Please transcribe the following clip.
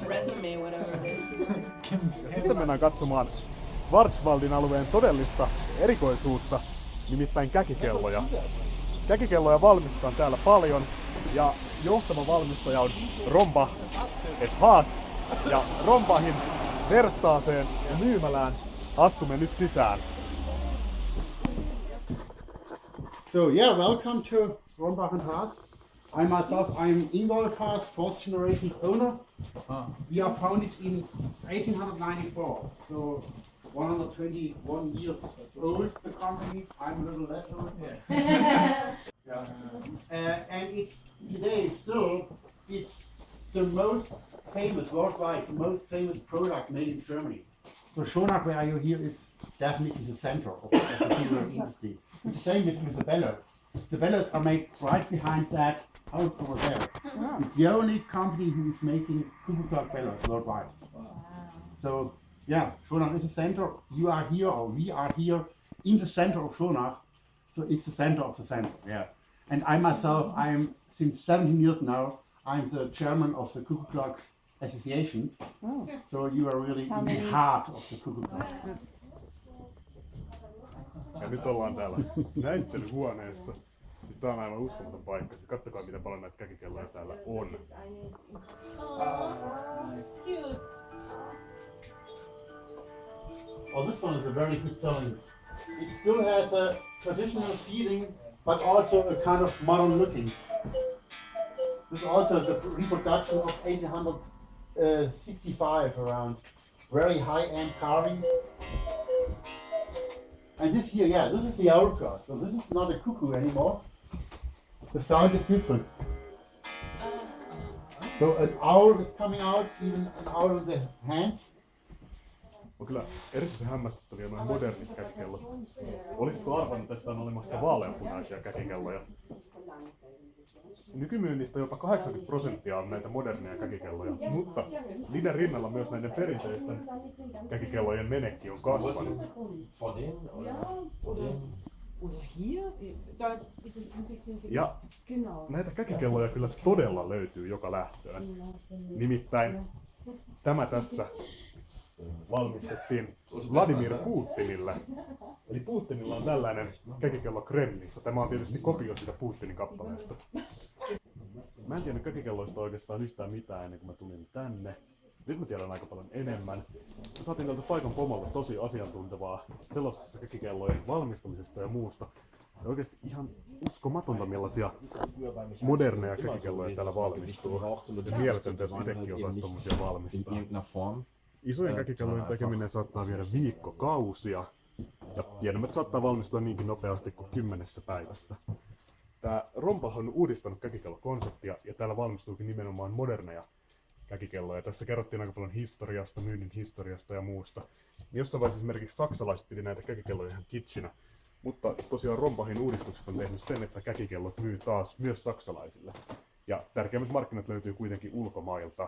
Resume, whatever it is. Sitten mennään katsomaan Schwarzwaldin alueen todellista erikoisuutta, nimittäin käkikelloja. Käkikelloja valmistetaan täällä paljon ja johtava valmistaja on Rombach Haas. Ja Rombachin verstaaseen ja myymälään astumme nyt sisään. So yeah, welcome to Rombach Haas. I myself, I'm Ingolf Haas, fourth generation owner. We are founded in 1894, so 121 years old, the company. I'm a little less old. Yeah. And it's today still, it's the most famous worldwide, the most famous product made in Germany. So Schonach, where you here, is definitely the center of the timber industry. It's the same with the bellows. The bellows are made right behind that house over there. It's the only company who is making cuckoo clock bellows worldwide. So yeah, Schonach is the center. You are here, or we are here in the center of Schonach. So it's the center of the center. Yeah. And I myself, I'm since 17 years now. I'm the chairman of the Cuckoo Clock Association. So you are really in the heart of the cuckoo clock. Ja nyt ollaan täällä näyttelyhuoneessa. Siis tää on aivan uskomaton paikka. Siis kattokaa miten paljon näitä käkikelloja täällä on. Cute. Well, this one is a very good selling. It still has a traditional feeling, but also a kind of modern looking. This is also the reproduction of 1865 around. Very high-end carving. And this here, yeah, this is the owl clock. So this is not a cuckoo anymore. The sound is different. So an owl is coming out, even an owl with the hands. On kyllä erityisen hämmästyttäviä noin modernit käkikellot. Olisitko arvannut, että on olemassa vaaleanpunaisia käkikelloja? Nykymyynnistä jopa 80% on näitä moderneja käkikelloja, mutta niiden rinnalla myös näiden perinteisten käkikellojen menekki on kasvanut. Ja näitä käkikelloja kyllä todella löytyy joka lähtöön. Nimittäin tämä tässä valmistettiin Vladimir Putinille. Eli Putinilla on tällainen käkikello Kremlissä. Tämä on tietysti kopio siitä Putinin kappaleesta. Mä en tiennyt käkikelloista oikeastaan yhtään mitään ennen kuin mä tulin tänne. Nyt mä tiedän aika paljon enemmän. Mä saatiin tältä paikan pomolta tosi asiantuntevaa selostusta käkikellojen valmistamisesta ja muusta. Ja oikeasti ihan uskomatonta millaisia moderneja käkikelloja täällä valmistuu. Ja mieletöntä, jos itsekin osaisi tommosia valmistaa. Isojen käkikellojen tekeminen saattaa viedä viikkokausia. Ja pienemmät saattaa valmistua niinkin nopeasti kuin 10 päivässä. Tää Rombach on uudistanut käkikellokonseptia ja täällä valmistuukin nimenomaan moderneja käkikelloja. Tässä kerrottiin aika paljon historiasta, myynnin historiasta ja muusta. Jossain vaiheessa esimerkiksi saksalaiset piti näitä käkikelloja ihan kitsinä. Mutta tosiaan Rombachin uudistukset on tehnyt sen, että käkikellot myy taas myös saksalaisille. Ja tärkeimmät markkinat löytyy kuitenkin ulkomailta.